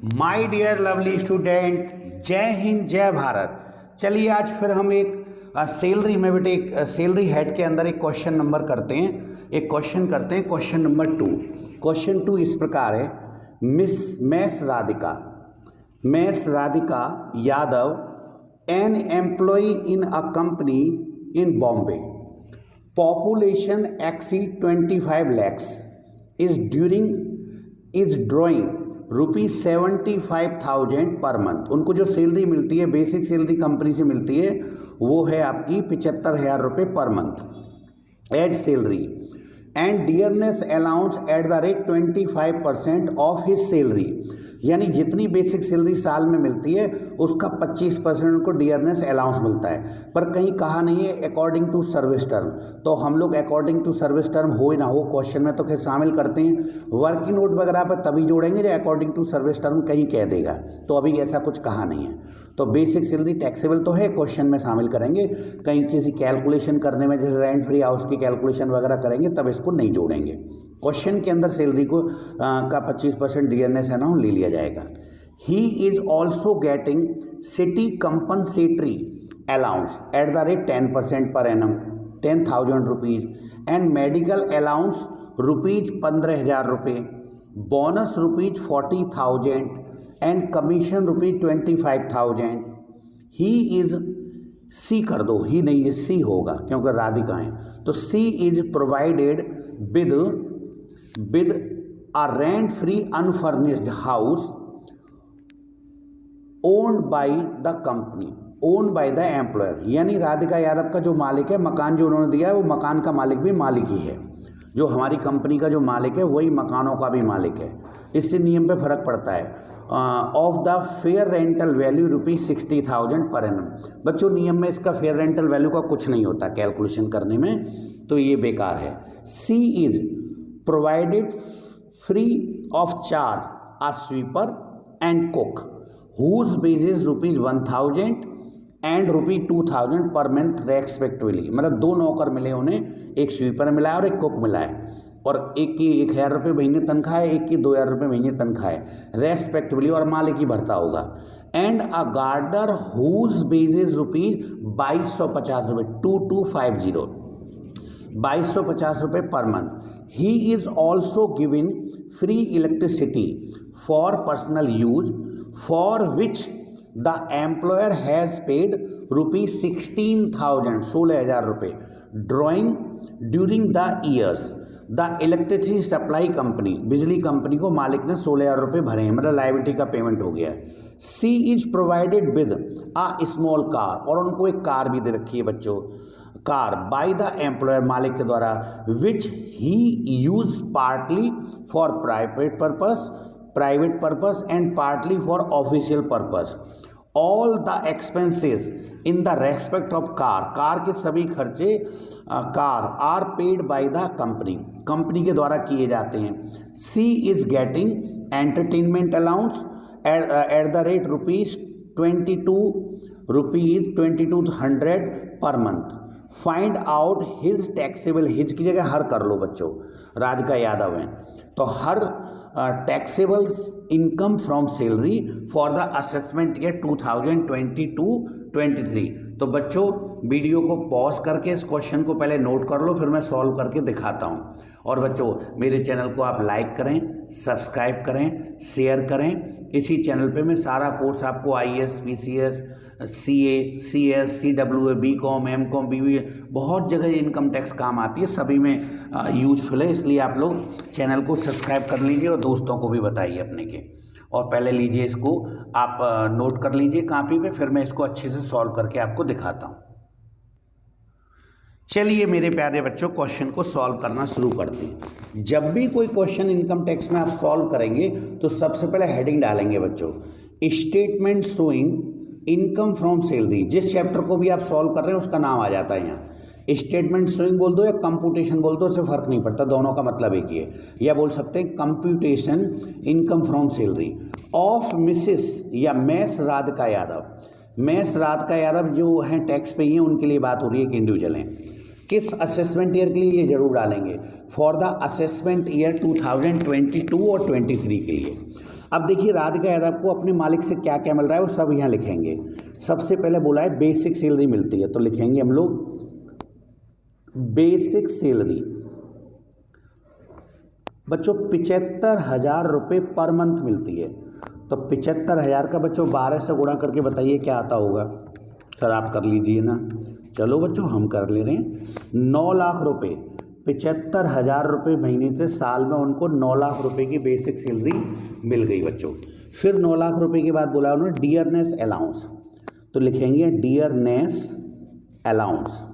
My dear lovely student, जय हिंद जय भारत। चलिए आज फिर हम एक सैलरी में बेटे एक सैलरी हेड के अंदर एक क्वेश्चन नंबर करते हैं। Question number 2। क्वेश्चन 2 इस प्रकार है। Miss Radhika Yadav an employee in a company in Bombay, population exceed 25 lakhs, is drawing ₹75,000 per month. उनको जो सैलरी मिलती है, बेसिक सैलरी कंपनी से मिलती है, वो है आपकी 75,000 रुपये per month as salary, and dearness allowance at the rate 25% of his salary. यानी जितनी बेसिक सैलरी साल में मिलती है उसका 25% उनको डियरनेस अलाउंस मिलता है। पर कहीं कहा नहीं है अकॉर्डिंग टू सर्विस टर्म, तो हम लोग अकॉर्डिंग टू सर्विस टर्म हो ना हो क्वेश्चन में तो खैर शामिल करते हैं। वर्किंग नोट वगैरह पर तभी जोड़ेंगे जब अकॉर्डिंग टू सर्विस टर्म कहीं कह देगा, तो अभी ऐसा कुछ कहा नहीं है। तो बेसिक सैलरी टैक्सेबल तो है, क्वेश्चन में शामिल करेंगे। कहीं किसी कैलकुलेशन करने में जैसे रेंट फ्री हाउस की कैलकुलेशन वगैरह करेंगे तब इसको नहीं जोड़ेंगे। क्वेश्चन के अंदर सैलरी को का 25% डियरनेस अलाउंस ले लिया जाएगा। He is also getting city compensatory allowance at the rate 10% per annum, 10,000 rupees, and medical allowance ₹15,000 रुपये, bonus ₹40,000 and commission ₹25,000। He is सी कर दो, ही नहीं ये सी होगा क्योंकि राधिका है, तो she is provided with a rent free unfurnished house owned by the company, owned by the employer. यानी राधिका यादव का जो मालिक है, मकान जो उन्होंने दिया है वो मकान का मालिक भी मालिक ही है। जो हमारी कंपनी का जो मालिक है वही मकानों का भी मालिक है। इससे नियम पे फर्क पड़ता है। Of the fair rental value ₹60,000 per annum. बच्चों नियम में इसका फेयर रेंटल वैल्यू का कुछ नहीं होता कैलकुलेशन करने में, तो ये बेकार है। She is provided free of charge a sweeper and cook whose wages ₹1,000 and ₹2,000 per month respectively. मतलब दो नौकर मिले उन्हें, एक स्वीपर मिला है और एक कुक मिला है, और एक की 1,000 रुपये महीने तनख्वाह है, एक की 2,000 रुपये महीने तनख्वाह है रेस्पेक्टिवली, और मालिक ही भरता होगा। And a gardener whose wages ₹2,250 2250 ₹2,250 per month. He is also giving free electricity for personal use for which the employer has paid ₹16,000 16,000 रुपये drawing during the years. The electricity supply company, बिजली company को मालिक ने 16,000 रुपये भरे हैं, मतलब liability का पेमेंट हो गया है। She is provided with a small car, और उनको एक कार भी दे रखी है बच्चों, कार बाय द एम्प्लॉयर मालिक के द्वारा, which he use partly for private purpose and partly for official purpose. All the expenses in the respect of car के सभी खर्चे car are paid by the company के द्वारा किए जाते हैं। She is getting entertainment allowance at the rate ₹2200 per month. Find out his taxable, his की जगह हर कर लो बच्चों, राधिका यादव हैं तो her taxable income from salary for the assessment year 2022-23। तो बच्चों वीडियो को पॉज करके इस क्वेश्चन को पहले नोट कर लो, फिर मैं सॉल्व करके दिखाता हूँ। और बच्चों मेरे चैनल को आप लाइक करें, सब्सक्राइब करें, शेयर करें। इसी चैनल पे मैं सारा कोर्स आपको IAS, PCS, CA, CS, CWA, BCom, MCom, BBA, बहुत जगह इनकम टैक्स काम आती है, सभी में यूजफुल है। इसलिए आप लोग चैनल को सब्सक्राइब कर लीजिए और दोस्तों को भी बताइए अपने के। और पहले लीजिए इसको आप नोट कर लीजिए कॉपी पे, फिर मैं इसको अच्छे से सॉल्व करके आपको दिखाता हूँ। चलिए मेरे प्यारे बच्चों क्वेश्चन को सॉल्व करना शुरू करते हैं। जब भी कोई क्वेश्चन इनकम टैक्स में आप सॉल्व करेंगे तो सबसे पहले हेडिंग डालेंगे बच्चों, statement showing income from salary. जिस चैप्टर को भी आप सॉल्व कर रहे हैं उसका नाम आ जाता है यहाँ। स्टेटमेंट शोइंग बोल दो या कंप्यूटेशन बोल दो, इससे फर्क नहीं पड़ता, दोनों का मतलब एक ही है। या बोल सकते हैं computation income from salary of Mrs या मैस राधिका यादव। मैस राधिका यादव जो हैं टैक्स पे ही हैं, उनके लिए बात हो रही है कि इंडिविजुअल हैं। किस असेसमेंट ईयर के लिए, ये जरूर डालेंगे, फॉर द असेसमेंट ईयर 2022 और 23 के लिए। अब देखिए राधिका यादव को अपने मालिक से क्या क्या मिल रहा है वो सब यहाँ लिखेंगे। सबसे पहले बोला है बेसिक सैलरी मिलती है, तो लिखेंगे हम लोग बेसिक सैलरी बच्चों 75,000 रुपये पर मंथ मिलती है। तो 75,000 का बच्चों 12 से गुणा करके बताइए क्या आता होगा। सर आप कर लीजिए ना। चलो बच्चों हम कर ले रहे हैं। 9 लाख रुपये, 75,000 रुपये महीने से साल में उनको 9 लाख रुपये की बेसिक सैलरी मिल गई बच्चों। फिर 9 लाख रुपये के बाद बोला उन्होंने डियरनेस अलाउंस, तो लिखेंगे डियरनेस अलाउंस।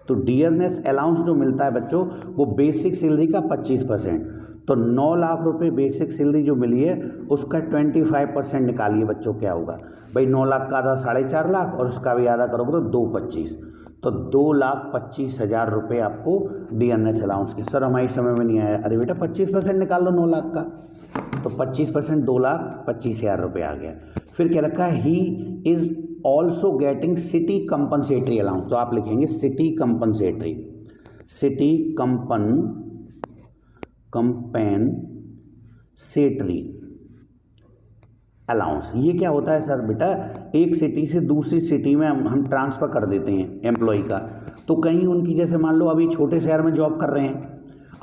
तो डियरनेस अलाउंस जो मिलता है बच्चों वो बेसिक सैलरी का 25%। तो 9 लाख रुपए बेसिक सैलरी जो मिली है उसका 25% निकालिए बच्चों, क्या होगा भाई। 9 लाख का आधा 4.5 लाख और उसका भी आधा करोगे तो 2,25, तो 2,25,000 रुपये आपको डियरनेस अलाउंस के। सर हमारी समझ में नहीं आया। अरे बेटा 25% निकाल लो 9 लाख का, तो 25% 2,25,000 रुपये आ गया। फिर क्या रखा है, he is also getting city compensatory allowance, तो आप लिखेंगे city compensatory, city compensatory allowance. ये क्या होता है सर बेटा, एक सिटी से दूसरी सिटी में हम ट्रांसफ़र कर देते हैं एम्प्लॉय का। तो कहीं उनकी जैसे मान लो अभी छोटे शहर में जॉब कर रहे हैं,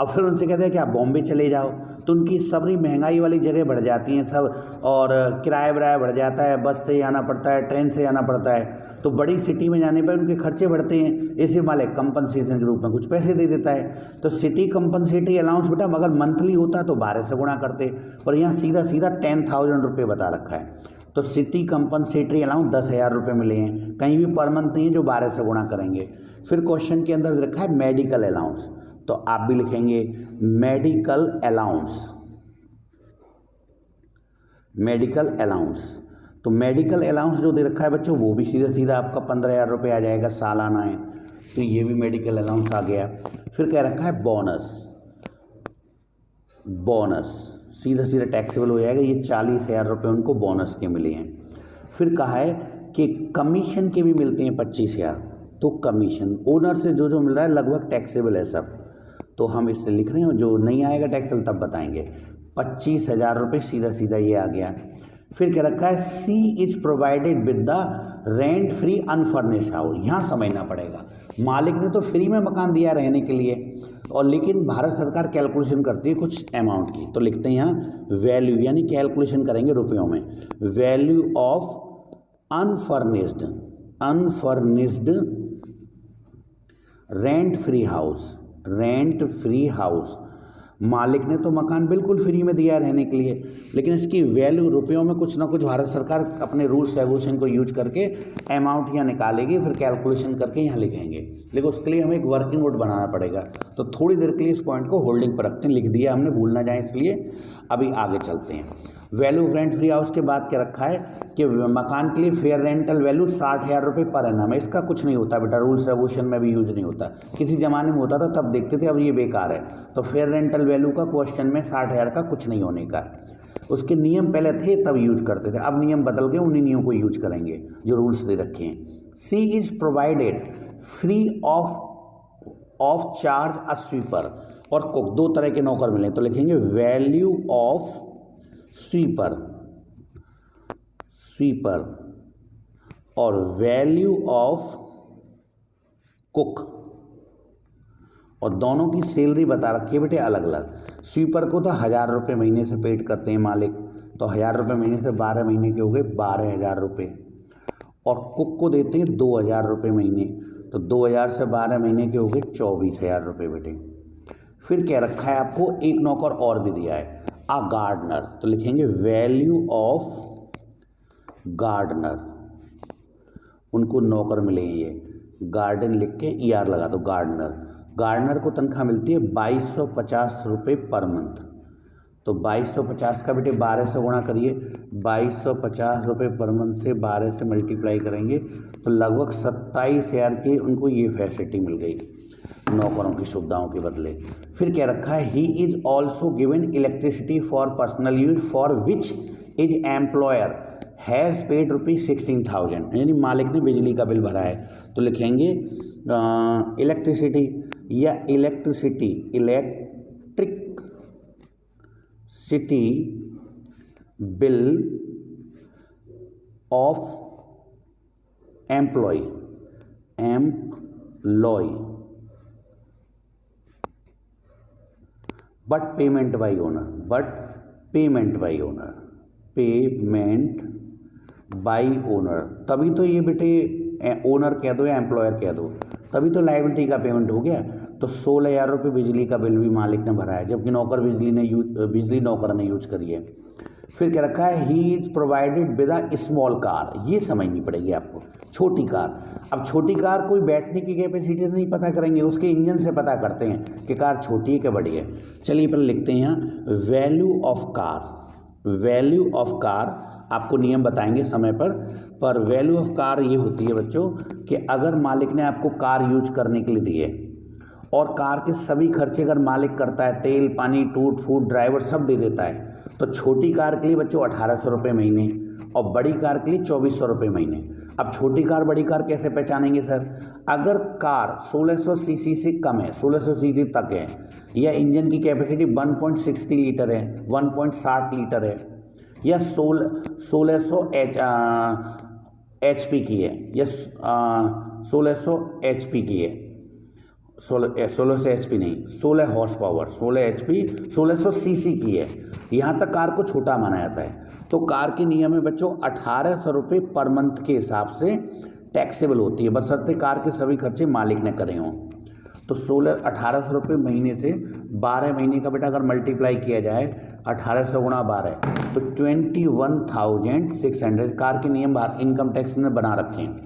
अब फिर उनसे कहते हैं कि आप बॉम्बे चले जाओ, तो उनकी सबरी महंगाई वाली जगह बढ़ जाती हैं सब, और किराया विराया बढ़ जाता है, बस से आना पड़ता है, ट्रेन से आना पड़ता है, तो बड़ी सिटी में जाने पर उनके खर्चे बढ़ते हैं। इसी मालिक कंपनसेशन के रूप में कुछ पैसे दे देता है। तो सिटी कंपनसेटरी अलाउंस बेटा अगर मंथली होता तो 12 से गुणा करते, पर यहाँ सीधा सीधा 10,000 रुपये बता रखा है। तो सिटी कंपनसेटरी अलाउंस 10,000 रुपये मिले हैं, कहीं भी पर मंथ नहीं है जो 12 से गुणा करेंगे। फिर क्वेश्चन के अंदर रखा है मेडिकल अलाउंस, तो आप भी लिखेंगे मेडिकल अलाउंस, मेडिकल अलाउंस। तो मेडिकल अलाउंस जो दे रखा है बच्चों वो भी सीधा सीधा आपका 15,000 रुपये आ जाएगा, सालाना है, तो ये भी मेडिकल अलाउंस आ गया। फिर क्या रखा है बोनस, बोनस सीधा सीधा टैक्सेबल हो जाएगा, ये 40,000 रुपये उनको बोनस के मिले हैं। फिर कहा है कि कमीशन के भी मिलते हैं 25,000, तो कमीशन ओनर से जो जो मिल रहा है लगभग टैक्सेबल है सब, तो हम इससे लिख रहे हैं, जो नहीं आएगा टैक्सेबल तब बताएंगे। 25,000 रुपये सीधा सीधा ये आ गया। फिर क्या रखा है, she is provided with the rent free unfurnished house. यहाँ समझना पड़ेगा, मालिक ने तो फ्री में मकान दिया रहने के लिए, और लेकिन भारत सरकार कैलकुलेशन करती है कुछ अमाउंट की, तो लिखते हैं यहाँ वैल्यू, यानी कैलकुलेशन करेंगे रुपयों में, value of unfurnished, unfurnished rent free house, rent free house. मालिक ने तो मकान बिल्कुल फ्री में दिया रहने के लिए, लेकिन इसकी वैल्यू रुपयों में कुछ ना कुछ भारत सरकार अपने रूल्स रेगुलेशन को यूज करके अमाउंट यहाँ निकालेगी, फिर कैलकुलेशन करके यहाँ लिखेंगे। लेकिन उसके लिए हमें एक वर्किंग नोट बनाना पड़ेगा, तो थोड़ी देर के लिए इस पॉइंट को होल्डिंग पर रखते हैं, लिख दिया हमने, भूल ना जाए इसलिए। अभी आगे चलते हैं। Value of rent free house के बाद क्या रखा है कि मकान के लिए फेयर रेंटल वैल्यू 60,000 रुपये पर एनम है। इसका कुछ नहीं होता बेटा, रूल्स रेगुलेशन में भी यूज नहीं होता, किसी ज़माने में होता था तब देखते थे, अब ये बेकार है। तो फेयर रेंटल वैल्यू का क्वेश्चन में 60,000 का कुछ नहीं होने का, उसके नियम पहले थे तब यूज करते थे, अब नियम बदल गए, उन्हीं नियमों को यूज करेंगे जो रूल्स दे रखे हैं। She is provided free of charge a sweeper और कुक, दो तरह के नौकर मिले, तो लिखेंगे वैल्यू ऑफ स्वीपर, स्वीपर और वैल्यू ऑफ कुक, और दोनों की सैलरी बता रखी है बेटे अलग अलग। स्वीपर को तो 1,000 रुपये महीने से पेड करते हैं मालिक, तो 1,000 रुपये महीने से 12 महीने के हो गए 12,000 रुपये, और कुक को देते हैं 2,000 रुपये महीने, तो 2,000 से 12 महीने के हो गए 24,000 रुपये बेटे। फिर क्या रखा है आपको, एक नौकर और भी दिया है, अ गार्डनर, तो लिखेंगे वैल्यू ऑफ गार्डनर, उनको नौकर मिले हैं ये, गार्डन लिख के ER लगा दो, गार्डनर। गार्डनर को तनख्वाह मिलती है 2,250 रुपये पर मंथ, तो 2,250 का बेटे 12 से गुणा करिए, 2,250 रुपये पर मंथ से 12 से मल्टीप्लाई करेंगे तो लगभग 27,000 की उनको ये फैसिलिटी मिल गई नौकरों की सुविधाओं के बदले। फिर क्या रखा है, ही is also given electricity for personal use for which is employer has paid ₹16,000, यानी मालिक ने बिजली का बिल भरा है, तो लिखेंगे इलेक्ट्रिसिटी या electricity bill of employ but payment by owner, तभी तो ये बेटे ओनर कह दो या एम्प्लॉयर कह दो, तभी तो लायबिलिटी का पेमेंट हो गया। तो 16,000 रुपये बिजली का बिल भी मालिक ने भरा है, जबकि बिजली नौकर ने यूज करी है। फिर क्या रखा है, he is provided with a small car, ये समझनी पड़ेगी आपको, छोटी कार। अब छोटी कार कोई बैठने की कैपेसिटी नहीं पता करेंगे, उसके इंजन से पता करते हैं कि कार छोटी है कि बड़ी है। चलिए पहले लिखते हैं यहाँ वैल्यू ऑफ कार आपको नियम बताएंगे समय पर वैल्यू ऑफ कार ये होती है बच्चों कि अगर मालिक ने आपको कार यूज करने के लिए दी है और कार के सभी खर्चे अगर मालिक करता है, तेल पानी टूट फूट ड्राइवर सब दे देता है, तो छोटी कार के लिए बच्चों 1800 रुपये महीने और बड़ी कार के लिए 2400 रुपये महीने। अब छोटी कार बड़ी कार कैसे पहचानेंगे सर, अगर कार 1600 सीसी से कम है, 1600 सीसी तक है, या इंजन की कैपेसिटी 1.60 लीटर है, 1.60 लीटर है, या 1600 HP की है, या 1600 HP की है, 1600 HP नहीं, 16 हॉर्स पावर, 16 HP, 1600 सीसी की है, यहाँ तक कार को छोटा माना जाता है। तो कार के नियम में बच्चों 1800 रुपये पर मंथ के हिसाब से टैक्सेबल होती है, बशर्ते कार के सभी खर्चे मालिक ने करे हों। तो 1800 रुपये महीने से 12 महीने का बेटा अगर मल्टीप्लाई किया जाए 1800 गुणा 12 तो 21,600 कार के नियम इनकम टैक्स ने बना रखे हैं।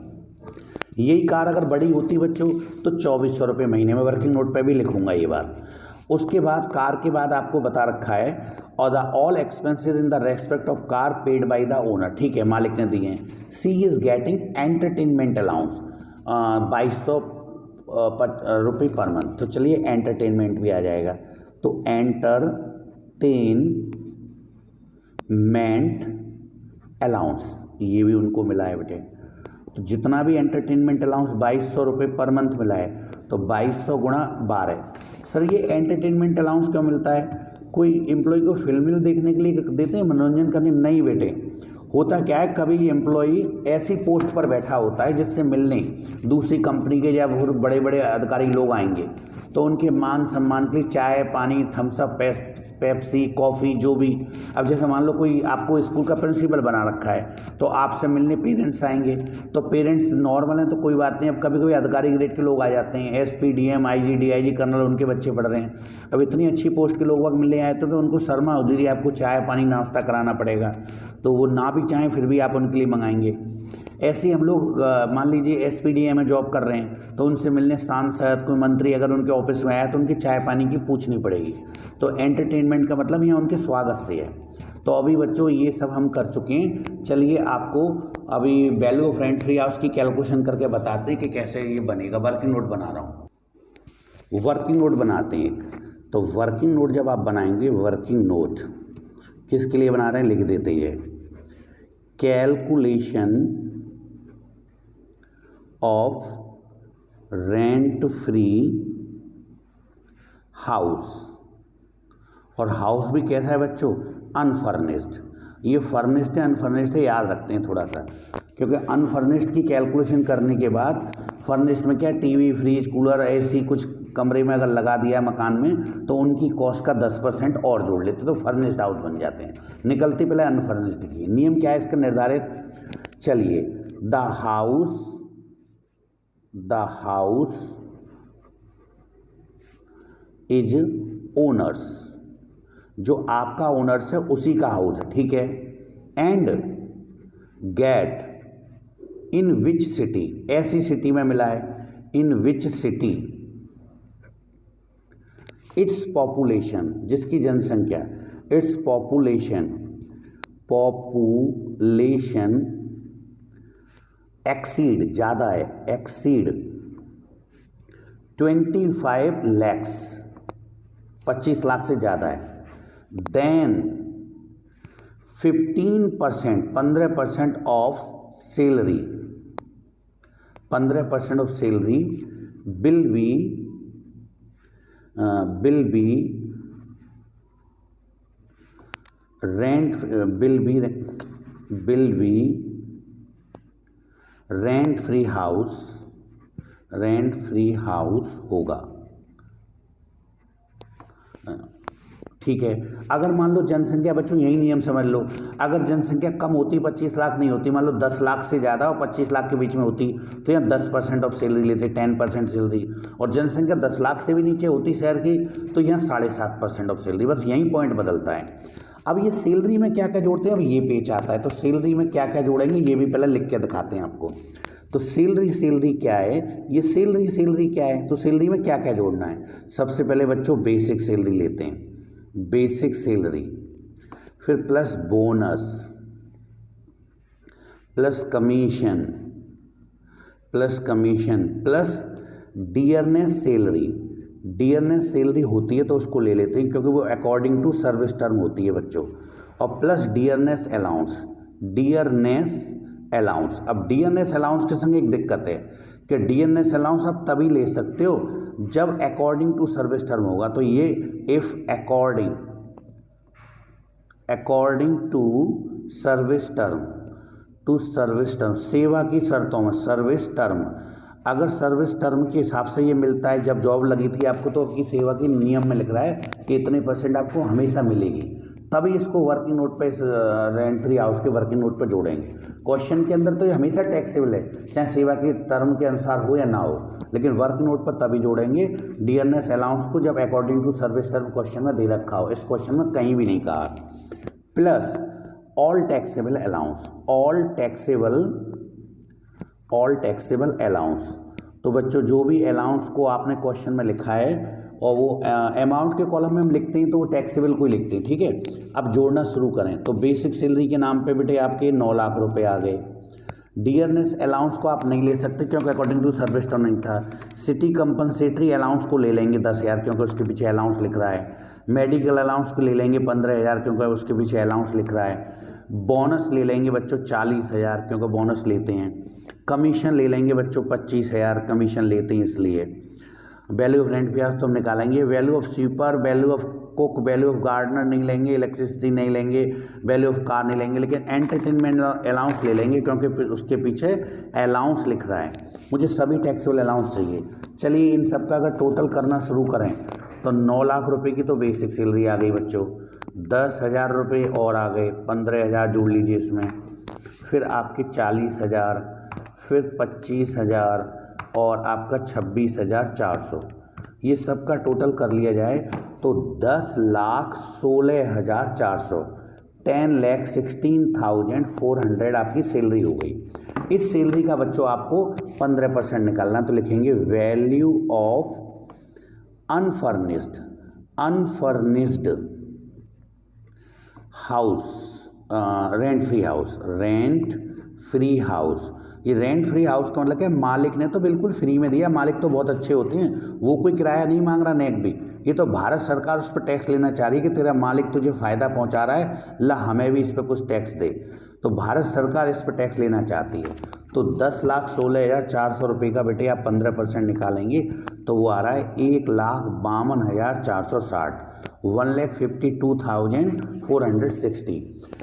यही कार अगर बड़ी होती बच्चों तो 2400 रुपये महीने में, वर्किंग नोट पे भी लिखूंगा ये बात। उसके बाद कार के बाद आपको बता रखा है और the all expenses in the respect of car paid by the owner, ठीक है मालिक ने दिए हैं। She is getting entertainment allowance 2200 रुपये पर मंथ, तो चलिए एंटरटेनमेंट भी आ जाएगा, तो एंटरटेनमेंट अलाउंस ये भी उनको मिला है बेटे। तो जितना भी एंटरटेनमेंट अलाउंस 2200 रुपये पर मंथ मिला है तो 2200 गुणा 12। सर ये एंटरटेनमेंट अलाउंस क्यों मिलता है, कोई एम्प्लॉय को फिल्म देखने के लिए देते हैं, मनोरंजन करने? नहीं बेटे, होता क्या है कभी एम्प्लॉई ऐसी पोस्ट पर बैठा होता है जिससे मिलने दूसरी कंपनी के या बड़े बड़े अधिकारी लोग आएंगे, तो उनके मान सम्मान के लिए चाय पानी थम्सअप पेप्सी कॉफ़ी जो भी। अब जैसे मान लो कोई आपको स्कूल का प्रिंसिपल बना रखा है तो आपसे मिलने पेरेंट्स आएंगे, तो पेरेंट्स नॉर्मल हैं तो कोई बात नहीं, अब कभी कभी अधिकारी ग्रेड के लोग आ जाते हैं, SP DM IG DIG colonel, उनके बच्चे पढ़ रहे हैं, अब इतनी अच्छी पोस्ट के लोग वक्त मिलने आए तो उनको शर्मा हुजूरी आपको चाय पानी नाश्ता कराना पड़ेगा, तो वो ना भी चाहें फिर भी आप उनके लिए मंगाएंगे। ऐसे हम लोग मान लीजिए SPDA में जॉब कर रहे हैं तो उनसे मिलने सांसद कोई मंत्री अगर उनके ऑफिस में आया तो उनकी चाय पानी की पूछनी पड़ेगी। तो एंटरटेनमेंट का मतलब यहाँ उनके स्वागत से है। तो अभी बच्चों ये सब हम कर चुके हैं। चलिए आपको अभी value of rent free house की कैलकुलेशन करके बताते हैं कि कैसे ये बनेगा। वर्किंग नोट बना रहा हूँ, वर्किंग नोट बनाते हैं एक। तो वर्किंग नोट जब आप बनाएंगे, वर्किंग नोट किसके लिए बना रहे हैं लिख देते हैं, calculation of rent free house. और हाउस भी कैसा है बच्चों, अनफर्निश्ड। ये फर्निश्ड है अनफर्निश्ड है याद रखते हैं थोड़ा सा, क्योंकि अनफर्निश्ड की कैलकुलेशन करने के बाद फर्निश्ड में क्या टीवी फ्रिज कूलर ऐसी कुछ कमरे में अगर लगा दिया मकान में तो उनकी कॉस्ट का 10% और जोड़ लेते तो फर्निश्ड हाउस बन जाते हैं। निकलती पहले अनफर्निश्ड की। नियम क्या है इसका निर्धारित, चलिए द हाउस इज ओनर्स, जो आपका ओनर्स है उसी का हाउस है, ठीक है। And get in which city, ऐसी सिटी में मिला है, इन विच सिटी इट्स पॉपुलेशन, जिसकी जनसंख्या, इट्स पॉपुलेशन एक्सीड ज़्यादा है, एक्सीड 25 lakhs 25 लाख से ज़्यादा है, then 15% of salary, 15% of salary will be rent bill be rent free house होगा। ठीक है। अगर मान लो जनसंख्या, बच्चों यही नियम समझ लो, अगर जनसंख्या कम होती 25 लाख नहीं होती, मान लो 10 लाख से ज़्यादा और 25 लाख के बीच में होती, तो यहाँ 10% ऑफ सैलरी लेते, 10% सैलरी। और जनसंख्या 10 लाख से भी नीचे होती शहर की, तो यहाँ 7.5% ऑफ सैलरी। बस यही पॉइंट बदलता है। अब ये सैलरी में क्या क्या जोड़ते हैं, अब ये पेज आता है। तो सैलरी में क्या क्या जोड़ेंगे ये भी पहले लिख के दिखाते हैं आपको। तो सैलरी क्या है, ये सैलरी क्या है, तो सैलरी में क्या क्या जोड़ना है। सबसे पहले बच्चों बेसिक सैलरी लेते हैं, बेसिक सैलरी, फिर plus bonus, plus commission, plus dearness salary. Dearness salary होती है तो उसको ले लेते हैं क्योंकि वो अकॉर्डिंग टू सर्विस टर्म होती है बच्चों। और प्लस डियरनेस अलाउंस, अब डियरनेस अलाउंस के संग एक दिक्कत है कि डियरनेस अलाउंस आप तभी ले सकते हो जब अकॉर्डिंग टू सर्विस टर्म होगा। तो ये if according to service term, सेवा की शर्तों में, सर्विस टर्म, अगर सर्विस टर्म के हिसाब से ये मिलता है, जब जॉब लगी थी आपको तो आपकी सेवा के नियम में लिख रहा है कि इतने % आपको हमेशा मिलेगी, तभी इसको वर्किंग नोट पे, रेंट फ्री हाउस के वर्किंग नोट पे जोड़ेंगे। क्वेश्चन के अंदर तो ये हमेशा टैक्सेबल है, चाहे सेवा के टर्म के अनुसार हो या ना हो, लेकिन वर्किंग नोट पर तभी जोड़ेंगे डियरनेस अलाउंस को जब according to service term question में दे रखा हो। इस क्वेश्चन में कहीं भी नहीं कहा। Plus all taxable allowance. तो बच्चों जो भी अलाउंस को आपने क्वेश्चन में लिखा है और वो अमाउंट के कॉलम में हम लिखते हैं तो वो टैक्सेबल को ही लिखते हैं। ठीक है। अब जोड़ना शुरू करें। तो बेसिक सैलरी के नाम पे बेटे आपके 9 लाख रुपए आ गए। डियरनेस अलाउंस को आप नहीं ले सकते क्योंकि अकॉर्डिंग टू सर्विस टर्म नहीं था। सिटी कंपनसेटरी अलाउंस को ले लेंगे 10,000 क्योंकि उसके पीछे अलाउंस लिख रहा है। मेडिकल अलाउंस को ले लेंगे 15,000 क्योंकि उसके पीछे अलाउंस लिख रहा है। बोनस ले लेंगे बच्चों 40,000 क्योंकि बोनस लेते हैं। कमीशन ले लेंगे बच्चों 25,000, कमीशन लेते हैं इसलिए। वैल्यू ऑफ रेंट भी आज तो हम निकालेंगे। Value of sweeper, value of cook, value of gardener नहीं लेंगे, इलेक्ट्रिसिटी नहीं लेंगे, वैल्यू ऑफ कार नहीं लेंगे, लेकिन एंटरटेनमेंट अलाउंस ले लेंगे क्योंकि उसके पीछे अलाउंस लिख रहा है। मुझे सभी टैक्सेबल अलाउंस चाहिए। चलिए इन सब का अगर टोटल करना शुरू करें तो 9 लाख रुपए की तो बेसिक सैलरी आ गई बच्चों, 10,000 रुपये और आ गए, 15,000 जोड़ लीजिए इसमें, फिर आपके 40,000, फिर 25,000 और आपका 26,400। ये सब का टोटल कर लिया जाए तो 10,16,400, 10,16,400 आपकी सैलरी हो गई। इस सैलरी का बच्चों आपको 15% निकालना, तो लिखेंगे value of unfurnished house, rent free house. ये रेंट फ्री हाउस का मतलब क्या, मालिक ने तो बिल्कुल फ्री में दिया, मालिक तो बहुत अच्छे होते हैं, वो कोई किराया नहीं मांग रहा नेक भी। ये तो भारत सरकार उस पर टैक्स लेना चाह रही है कि तेरा मालिक तुझे फ़ायदा पहुंचा रहा है, ला हमें भी इस पर कुछ टैक्स दे। तो भारत सरकार इस पर टैक्स लेना चाहती है। तो 10,16,400 रुपये का बेटे आप 15% निकालेंगे तो वो आ रहा है 1,52,460, 1,52,460।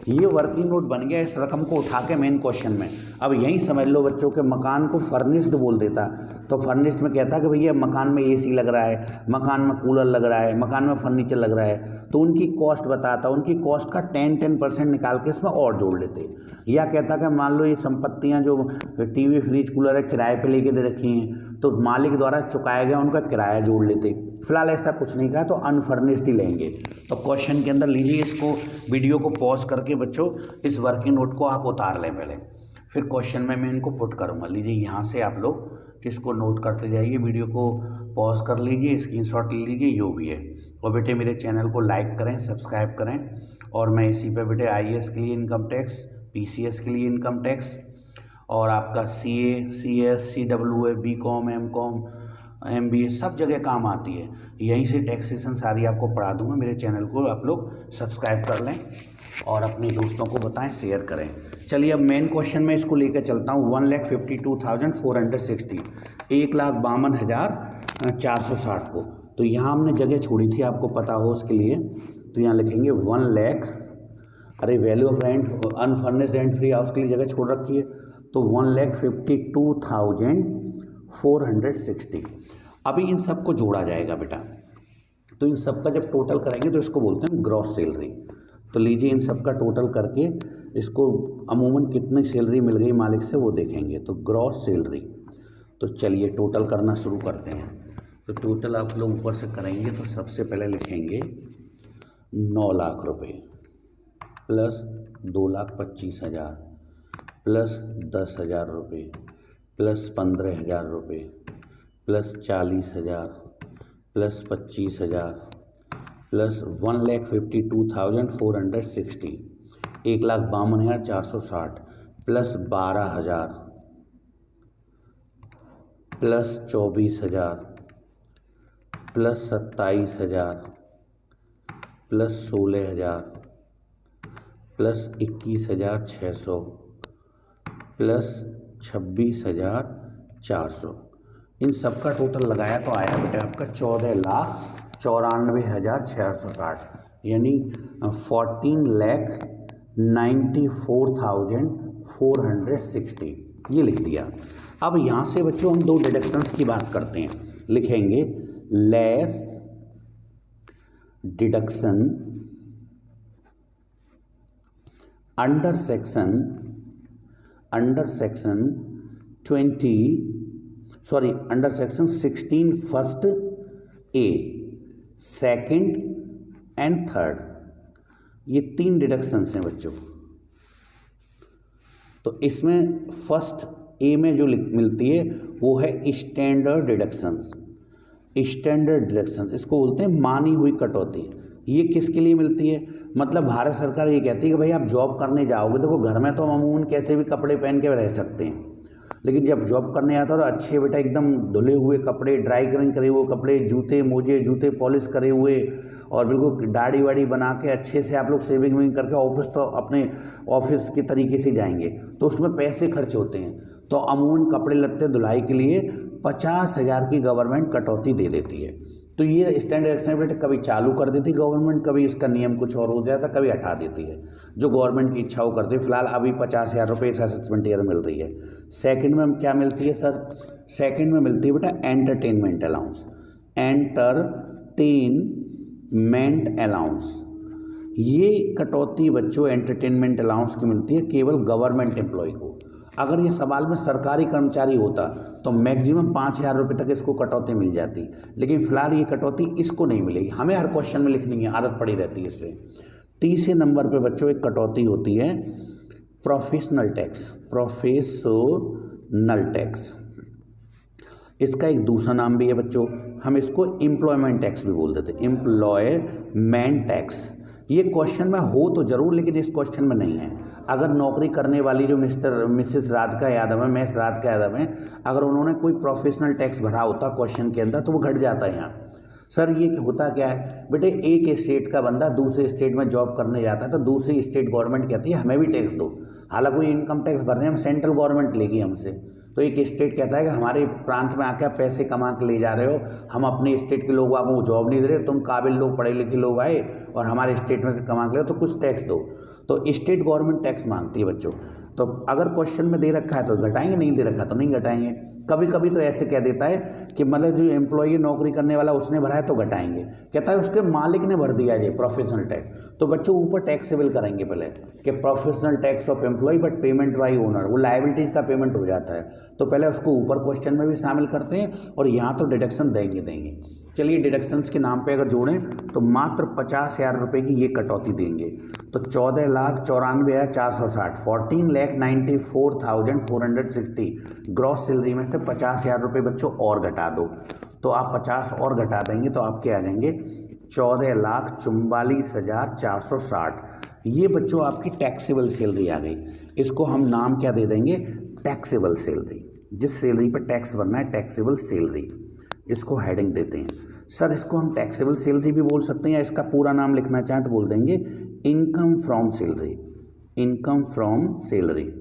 ये वर्किंग नोट बन गया। इस रकम को उठा के मेन क्वेश्चन में अब यही समझ लो बच्चों के मकान को फर्निश्ड बोल देता, तो फर्निश्ड में कहता कि भैया मकान में एसी लग रहा है, मकान में कूलर लग रहा है, मकान में फर्नीचर लग रहा है, तो उनकी कॉस्ट बताता, उनकी कॉस्ट का 10% निकाल के इसमें और जोड़ लेते। या कहता कि मान लो ये संपत्तियाँ जो टीवी फ्रिज कूलर है किराए पे लेके दे रखी हैं तो मालिक द्वारा चुकाया गया उनका किराया जोड़ लेते। फिलहाल ऐसा कुछ नहीं कहा तो अनफर्निश्ड ही लेंगे। तो क्वेश्चन के अंदर लीजिए इसको, वीडियो को पॉज करके बच्चों इस वर्किंग नोट को आप उतार लें पहले, फिर क्वेश्चन में मैं इनको पुट करूँगा। लीजिए यहाँ से आप लोग इसको नोट करते जाइए, वीडियो को पॉज कर लीजिए, स्क्रीनशॉट ले लीजिए जो भी है। और बेटे मेरे चैनल को लाइक करें, सब्सक्राइब करें। और मैं इसी पे बेटे IAS के लिए इनकम टैक्स, PCS के लिए इनकम टैक्स और आपका CA, CS, CWA, BCom, MCom, MBA सब जगह काम आती है। यहीं से टैक्सेशन सारी आपको पढ़ा दूंगा। मेरे चैनल को आप लोग सब्सक्राइब कर लें और अपने दोस्तों को बताएं, शेयर करें। चलिए अब मेन क्वेश्चन में इसको लेकर चलता हूँ। 1,52,460, 1,52,460 को तो यहाँ हमने जगह छोड़ी थी, आपको पता हो उसके लिए। तो यहाँ लिखेंगे 1,52,460 अरे value of rent unfurnished rent free house के लिए जगह छोड़ रखी है, तो 1,52,460। अभी इन सब को जोड़ा जाएगा बेटा, तो इन सब का जब टोटल करेंगे तो इसको बोलते हैं ग्रॉस सैलरी। तो लीजिए इन सब का टोटल करके इसको अमूमन कितनी सैलरी मिल गई मालिक से वो देखेंगे। तो ग्रॉस सैलरी, तो चलिए टोटल करना शुरू करते हैं। तो टोटल आप लोग ऊपर से करेंगे तो सबसे पहले लिखेंगे 9 लाख रुपए प्लस 2,25,000 प्लस 10,000 रुपये प्लस 15,000 रुपये plus 40,000 plus 25,000 plus 1,52,460, 1,52,460 plus 12,000 plus 24,000 plus 27,000 plus 16,000 plus 21,600 plus 26,400। इन सब का टोटल लगाया तो आया बेटा आपका 14,94,660, यानी 14,94,460 ये लिख दिया। अब यहाँ से बच्चों हम दो डिडक्शंस की बात करते हैं, लिखेंगे less deduction under section 16 first A, second and third, ये 3 डिडक्शंस हैं बच्चों। तो इसमें फर्स्ट ए में जो मिलती है वो है स्टैंडर्ड डिडक्शंस। स्टैंडर्ड डिडक्शंस इसको बोलते हैं मानी हुई कटौती। ये किसके लिए मिलती है? मतलब भारत सरकार ये कहती है कि भाई आप जॉब करने जाओगे, देखो घर में तो अमूमन कैसे भी कपड़े पहन के रह सकते हैं, लेकिन जब जॉब करने आता हो तो अच्छे बेटा एकदम धुले हुए कपड़े, ड्राई क्लीन करे हुए कपड़े, जूते मोजे, जूते पॉलिश करे हुए और बिल्कुल दाढ़ी वाड़ी बना के अच्छे से आप लोग सेविंग वेविंग करके ऑफिस, तो अपने ऑफिस के तरीके से जाएंगे तो उसमें पैसे खर्च होते हैं। तो अमूमन कपड़े लत्ते धुलाई के लिए 50,000 की गवर्नमेंट कटौती दे देती है। तो ये स्टैंडर्ड एक्शन बेटा कभी चालू कर देती गवर्नमेंट, कभी इसका नियम कुछ और हो जाता, कभी हटा देती है, जो गवर्नमेंट की इच्छा वो करती है। फिलहाल अभी 50,000 रुपये इस असेसमेंट ईयर मिल रही है। सेकंड में क्या मिलती है सर? सेकंड में मिलती है बेटा एंटरटेनमेंट अलाउंस। एंटरटेनमेंट अलाउंस, ये कटौती बच्चों एंटरटेनमेंट अलाउंस की मिलती है केवल गवर्नमेंट एम्प्लॉय को। अगर ये सवाल में सरकारी कर्मचारी होता तो मैक्सिमम 5,000 रुपये तक इसको कटौती मिल जाती, लेकिन फिलहाल ये कटौती इसको नहीं मिलेगी। हमें हर क्वेश्चन में लिखनी है, आदत पड़ी रहती है इससे। तीसरे नंबर पे बच्चों एक कटौती होती है प्रोफेशनल टैक्स। प्रोफेशनल टैक्स, इसका एक दूसरा नाम भी है बच्चों, हम इसको एम्प्लॉयमेंट टैक्स भी बोल देते हैं। एम्प्लॉयमेंट टैक्स, ये क्वेश्चन में हो तो जरूर, लेकिन इस क्वेश्चन में नहीं है। अगर नौकरी करने वाली जो मिसेस राधिका यादव है, मिस राधिका यादव है, अगर उन्होंने कोई प्रोफेशनल टैक्स भरा होता क्वेश्चन के अंदर तो वो घट जाता है यहाँ। सर ये होता क्या है बेटे, एक स्टेट का बंदा दूसरे स्टेट में जॉब करने जाता है तो दूसरी स्टेट गवर्नमेंट कहती है हमें भी टैक्स दो, हालांकि कोई इनकम टैक्स भरने हम सेंट्रल गवर्नमेंट लेगी हमसे। तो एक स्टेट कहता है कि हमारे प्रांत में आके आप पैसे कमा के ले जा रहे हो, हम अपने स्टेट के लोग आपको जॉब नहीं दे रहे, तुम काबिल लोग पढ़े लिखे लोग आए और हमारे स्टेट में से कमा के ले, तो कुछ टैक्स दो। तो स्टेट गवर्नमेंट टैक्स मांगती है बच्चों। तो अगर क्वेश्चन में दे रखा है तो घटाएंगे, नहीं दे रखा तो नहीं घटाएंगे। कभी कभी तो ऐसे कह देता है कि मतलब जो एम्प्लॉई नौकरी करने वाला उसने भरा है तो घटाएंगे, कहता है उसके मालिक ने भर दिया है प्रोफेशनल टैक्स, तो बच्चों ऊपर टैक्सेबल करेंगे पहले कि professional tax of employ but payment by owner, वो लायबिलिटीज का पेमेंट हो जाता है, तो पहले उसको ऊपर क्वेश्चन में भी शामिल करते हैं और यहाँ तो डिडक्शन देंगे। चलिए डिडक्शंस के नाम पे अगर जोड़ें तो मात्र 50,000 रुपये की ये कटौती देंगे, तो 14,94,460, 14,94,460 ग्रॉस सैलरी में से 50,000 रुपये बच्चों और घटा दो, तो आप 50 और घटा देंगे तो आपके आ जाएंगे 14,44,460। ये बच्चों आपकी टैक्सेबल सैलरी आ गई। इसको हम नाम क्या दे देंगे? Taxable salary. जिस सैलरी पर टैक्स भरना है टैक्सेबल सैलरी, इसको हेडिंग देते हैं। सर इसको हम टैक्सेबल सैलरी भी बोल सकते हैं, या इसका पूरा नाम लिखना चाहें तो बोल देंगे income from salary. Income from salary.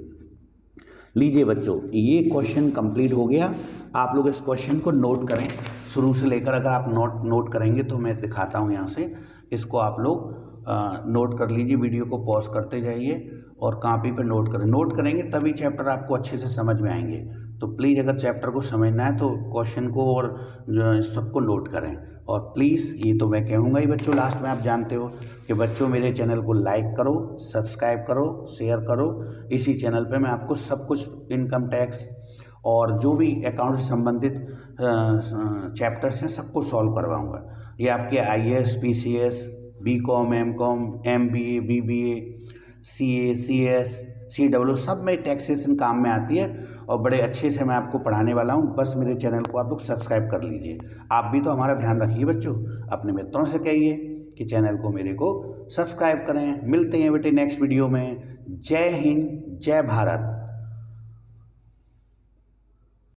लीजिए बच्चों ये क्वेश्चन कंप्लीट हो गया। आप लोग इस क्वेश्चन को नोट करें शुरू से लेकर, अगर आप नोट करेंगे तो मैं दिखाता हूँ यहाँ से, इसको आप लोग नोट कर लीजिए, वीडियो को पॉज करते जाइए और कॉपी पे नोट करें। नोट करेंगे तभी चैप्टर आपको अच्छे से समझ में आएंगे। तो प्लीज़ अगर चैप्टर को समझना है तो क्वेश्चन को और जो सबको नोट करें। और प्लीज़ ये तो मैं कहूँगा ही बच्चों, लास्ट में आप जानते हो कि बच्चों मेरे चैनल को लाइक करो, सब्सक्राइब करो, शेयर करो। इसी चैनल पे मैं आपको सब कुछ इनकम टैक्स और जो भी अकाउंट से संबंधित चैप्टर्स हैं सबको सॉल्व करवाऊँगा। ये आपके IAS, PCS, BCom, MCom, MBA, BBA, CA, CS, CW सब में टैक्सेशन काम में आती है और बड़े अच्छे से मैं आपको पढ़ाने वाला हूँ। बस मेरे चैनल को आप लोग सब्सक्राइब कर लीजिए। आप भी तो हमारा ध्यान रखिए बच्चों, अपने मित्रों से कहिए कि चैनल को मेरे को सब्सक्राइब करें। मिलते हैं बेटे नेक्स्ट वीडियो में। जय हिंद, जय भारत।